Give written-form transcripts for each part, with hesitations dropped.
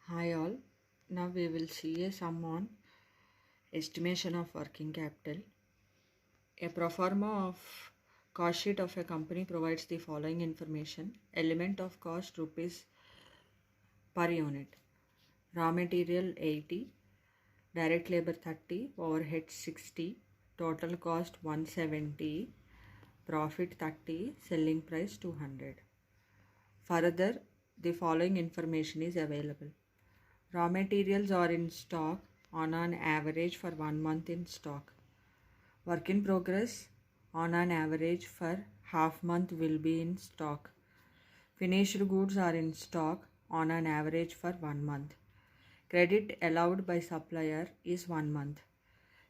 Hi all. Now we will see a sum on estimation of working capital. A pro forma of cost sheet of a company provides the following information. Element of cost rupees per unit. Raw material 80, direct labor 30, overhead 60, total cost 170, profit 30, selling price 200. Further, the following information is available. Raw materials are in stock on an average for 1 month in stock. Work in progress on an average for half month will be in stock. Finished goods are in stock on an average for 1 month. Credit allowed by supplier is 1 month.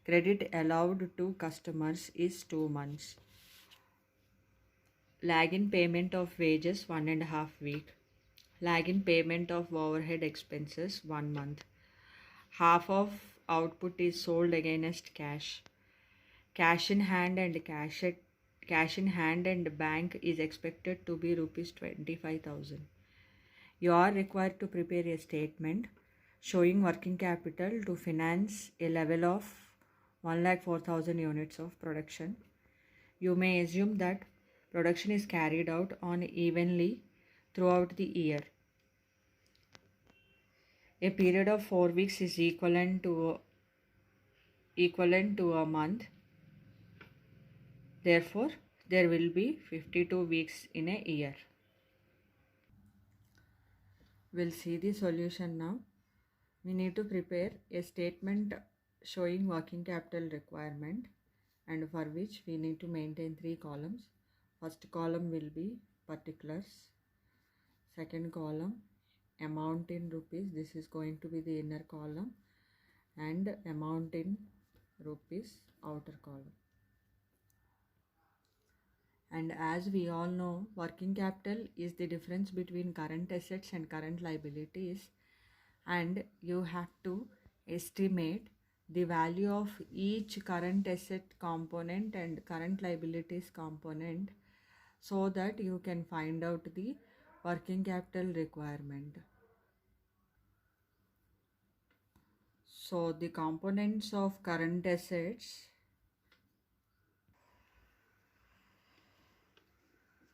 Credit allowed to customers is 2 months. Lag in payment of wages 1.5 week. Lag in payment of overhead expenses 1 month. Half of output is sold against cash. Cash in hand and bank is expected to be rupees 25,000. You are required to prepare a statement showing working capital to finance a level of 104,000 units of production. You may assume that production is carried out on evenly throughout the year. A period of 4 weeks is equivalent to a month. Therefore, there will be 52 weeks in a year. We'll see the solution now. We need to prepare a statement showing working capital requirement, and for which we need to maintain 3 columns. First column will be particulars. Second column amount in rupees. This is going to be the inner column, and amount in rupees outer column. And as we all know, working capital is the difference between current assets and current liabilities, and you have to estimate the value of each current asset component and current liabilities component so that you can find out the working capital requirement. So the components of current assets.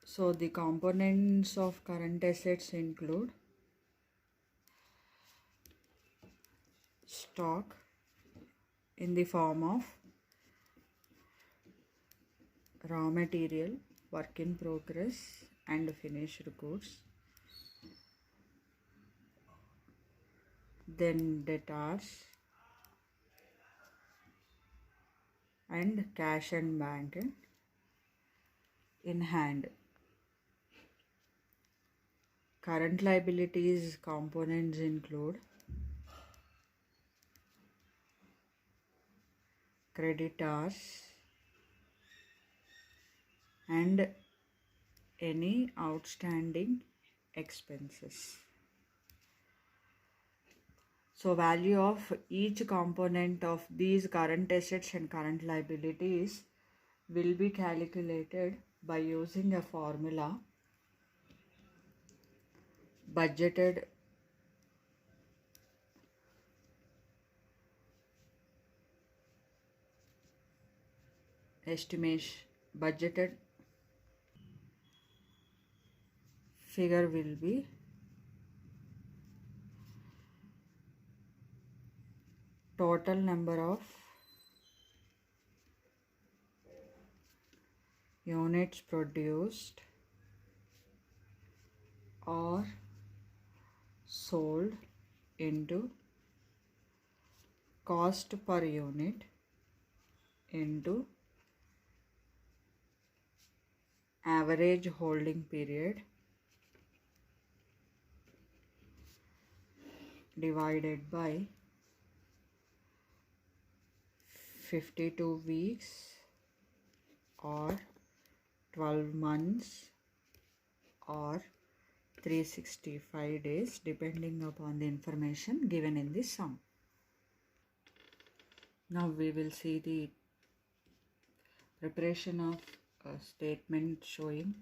So the components of current assets include stock in the form of raw material, work in progress, and finished goods. Then debtors and cash and bank in hand. Current liabilities components include creditors and any outstanding expenses. So value of each component of these current assets and current liabilities will be calculated by using a formula budgeted estimation. Budgeted figure will be total number of units produced or sold into cost per unit into average holding period divided by 52 weeks or 12 months or 365 days depending upon the information given in this sum. Now we will see the preparation of a statement showing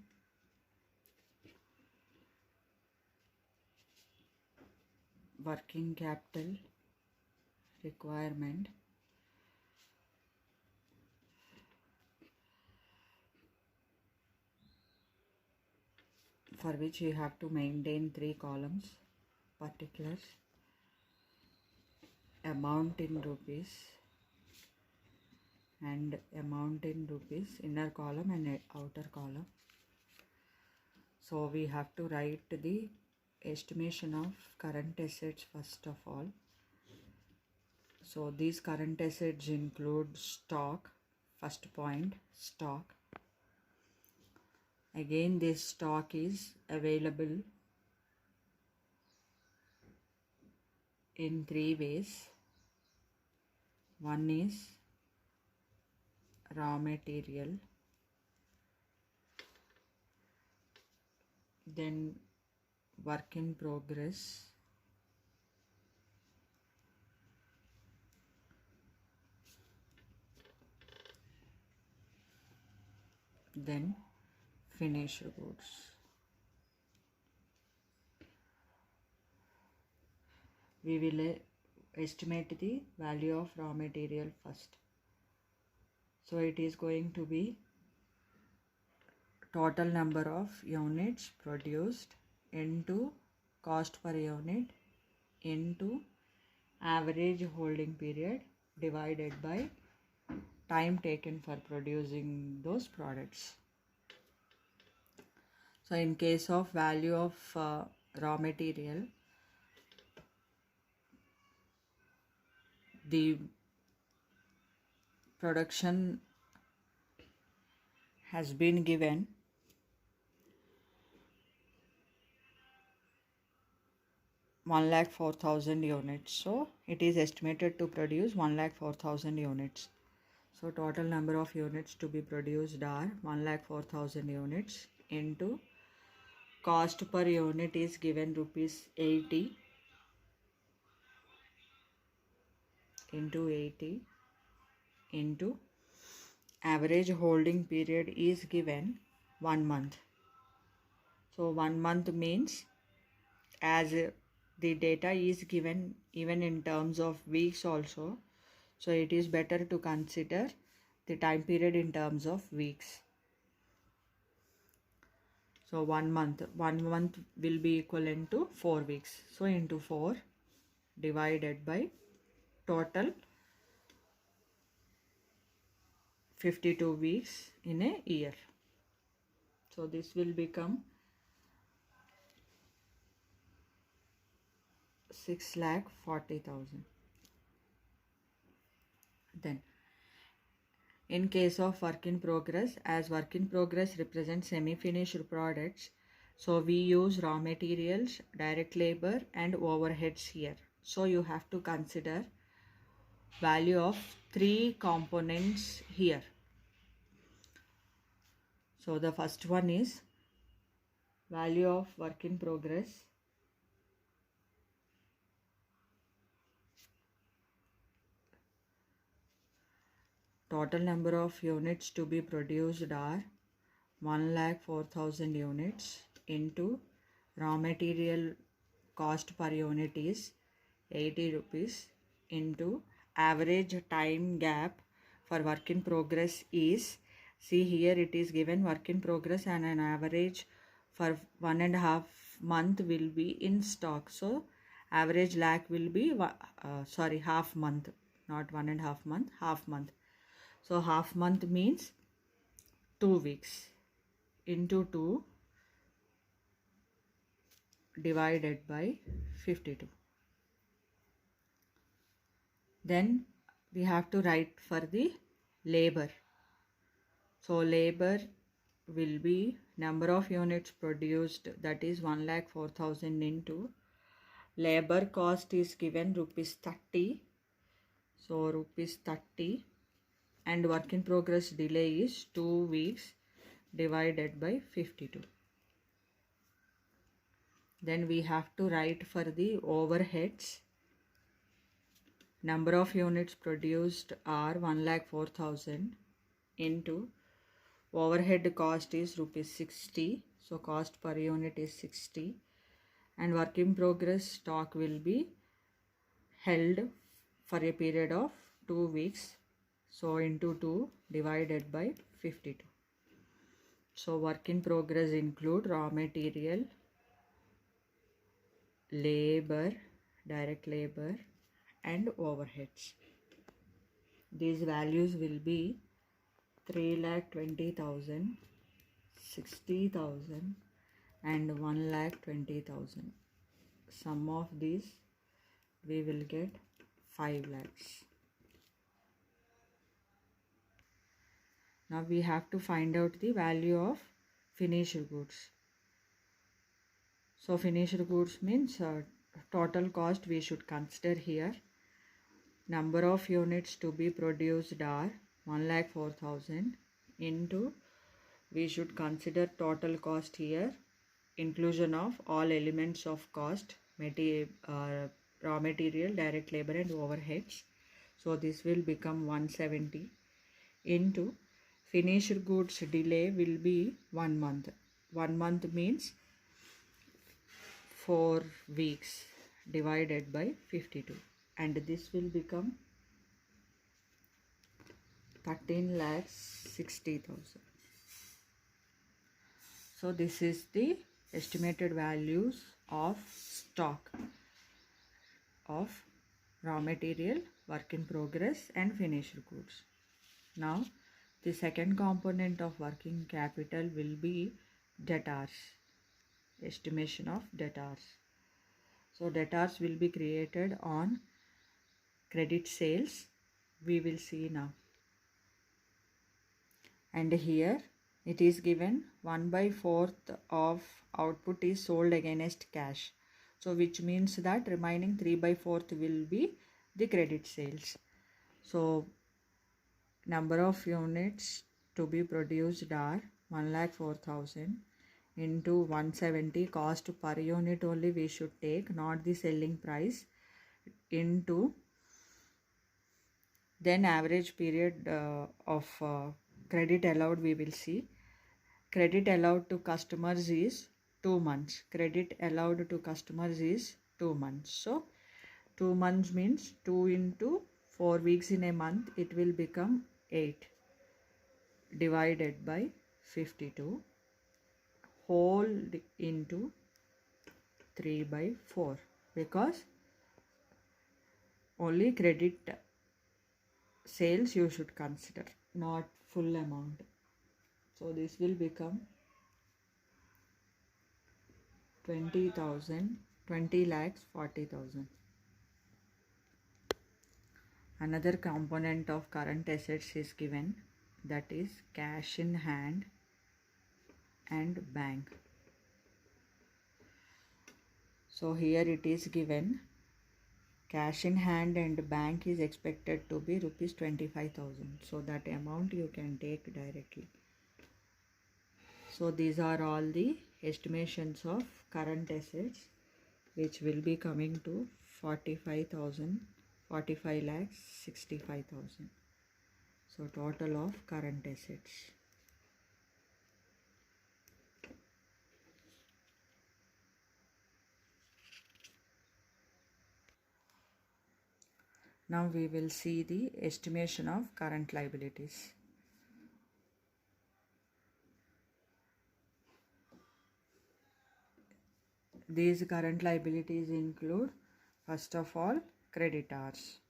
working capital requirement. For which you have to maintain 3 columns: particulars, amount in rupees, and amount in rupees, inner column and outer column. So we have to write the estimation of current assets first of all. So these current assets include stock. First point, stock. Again, this stock is available in 3 ways. One is raw material, then work in progress, then finished goods. We will estimate the value of raw material first. So it is going to be total number of units produced into cost per unit into average holding period divided by time taken for producing those products. So in case of value of raw material, the production has been given 1,04,000 units. So it is estimated to produce 1,04,000 units. So total number of units to be produced are 1,04,000 units into cost per unit is given rupees 80 into 80 into average holding period is given 1 month. So 1 month means, as the data is given even in terms of weeks also, so it is better to consider the time period in terms of weeks. So 1 month will be equivalent to 4 weeks. So into 4 divided by total 52 weeks in a year. So this will become 6,40,000. Then in case of work in progress, as work in progress represents semi-finished products, so we use raw materials, direct labor and overheads here. So you have to consider value of 3 components here. So the first one is value of work in progress. Total number of units to be produced are 1,04,000 units into raw material cost per unit is 80 rupees into average time gap for work in progress is, see here it is given work in progress and an average for 1.5 month will be in stock. So average lag will be half month, not 1.5 month, half month. So half month means 2 weeks into 2 divided by 52. Then we have to write for the labor. So labor will be number of units produced, that is 1,04,000 into labor cost is given rupees 30. So rupees 30 and work in progress delay is 2 weeks divided by 52. Then we have to write for the overheads. Number of units produced are 1,04,000 into overhead cost is rupees 60. So cost per unit is 60 and work in progress stock will be held for a period of 2 weeks. So into 2 divided by 52. So work in progress include raw material, labor, direct labor and overheads. These values will be 3,20,000, 60,000 and 1,20,000. Sum of these we will get 5 lakhs. Now we have to find out the value of finished goods. So finished goods means total cost we should consider here. Number of units to be produced are 1,04,000 into, we should consider total cost here, inclusion of all elements of cost, raw material, direct labor and overheads. So this will become 170 into finished goods delay will be 1 month. 1 month means 4 weeks divided by 52 and this will become 13,60,000. So this is the estimated values of stock of raw material, work in progress and finished goods. Now the second component of working capital will be debtors, estimation of debtors. So debtors will be created on credit sales, we will see now. And here it is given 1/4 of output is sold against cash. So which means that remaining 3/4 will be the credit sales. So number of units to be produced are 1,04,000 into 170, cost per unit only we should take, not the selling price, into then average period of credit allowed we will see. Credit allowed to customers is 2 months. Credit allowed to customers is 2 months. So 2 months means 2 into 4 weeks in a month, it will become 8 divided by 52 whole into 3/4 because only credit sales you should consider, not full amount. So this will become 20,000, 20 lakhs 40,000. Another component of current assets is given, that is cash in hand and bank. So here it is given cash in hand and bank is expected to be rupees 25,000. So that amount you can take directly. So these are all the estimations of current assets which will be coming to 45,000, 45 lakhs 65,000. So total of current assets. Now we will see the estimation of current liabilities. These current liabilities include, first of all, creditors.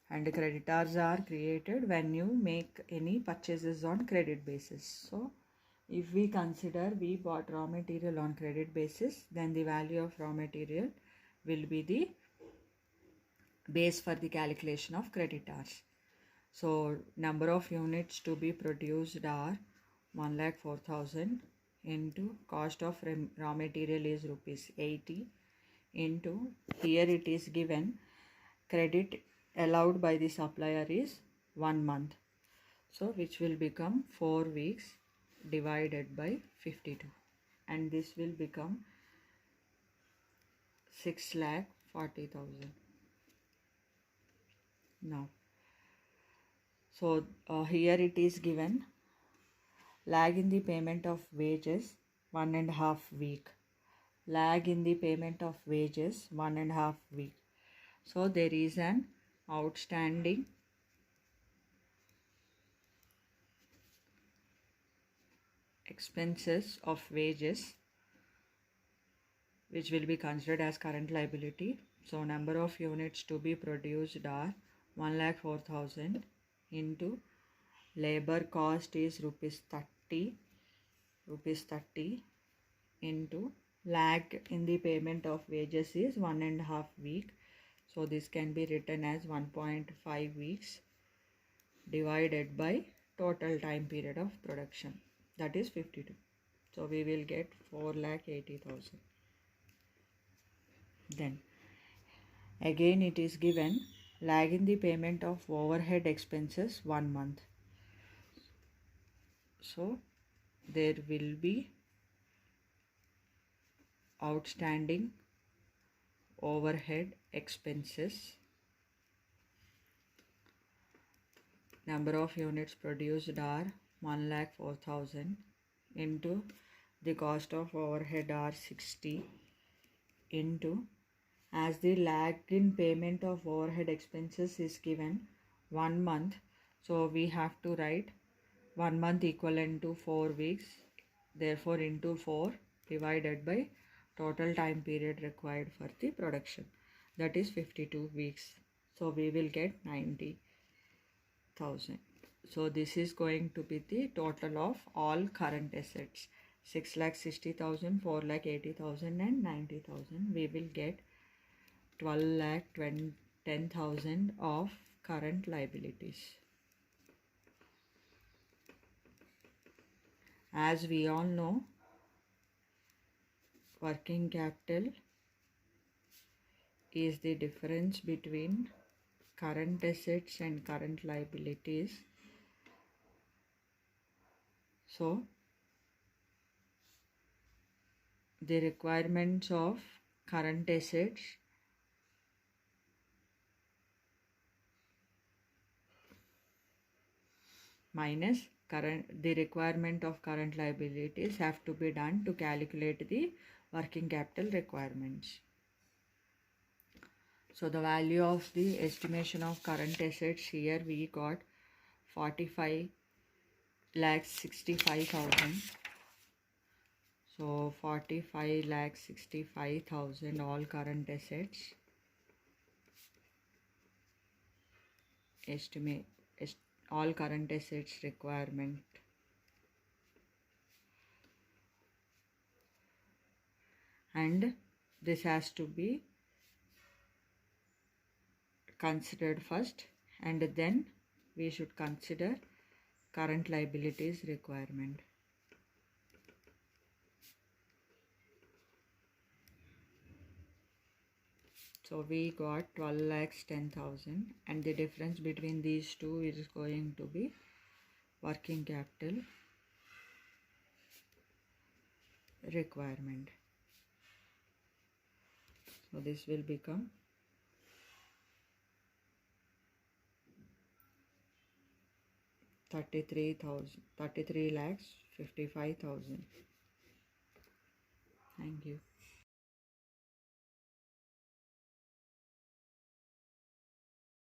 And creditors are created when you make any purchases on credit basis. So if we consider we bought raw material on credit basis, then the value of raw material will be the base for the calculation of creditors. So number of units to be produced are 1,04,000 into cost of raw material is rupees 80 into, here it is given credit allowed by the supplier is 1 month. So which will become 4 weeks divided by 52 and this will become 6,40,000. Now so here it is given lag in the payment of wages 1.5 week. lag in the payment of wages 1.5 week. So there is an outstanding expenses of wages which will be considered as current liability. So number of units to be produced are 1,04,000 into labor cost is rupees 30 into lag in the payment of wages is 1.5 week. So this can be written as 1.5 weeks divided by total time period of production, that is 52. So we will get 4,80,000. Then again it is given lag in the payment of overhead expenses 1 month. So there will be outstanding overhead expenses, number of units produced are 1,04,000 into the cost of overhead are 60 into, as the lag in payment of overhead expenses is given 1 month, so we have to write 1 month equivalent to 4 weeks, therefore into 4 divided by total time period required for the production, that is 52 weeks. So we will get 90,000. So this is going to be the total of all current assets: 6,60,000, 4,80,000 and 90,000. We will get 12,10,000 of current liabilities. As we all know, working capital is the difference between current assets and current liabilities. So the requirements of current assets minus the requirement of current liabilities have to be done to calculate the working capital requirements. So the value of the estimation of current assets here we got 45,65,000. So 45,65,000 all current assets estimate all current assets requirement. And this has to be considered first, and then we should consider current liabilities requirement. So we got 12,10,000, and the difference between these two is going to be working capital requirement. So this will become 33,55,000. Thank you.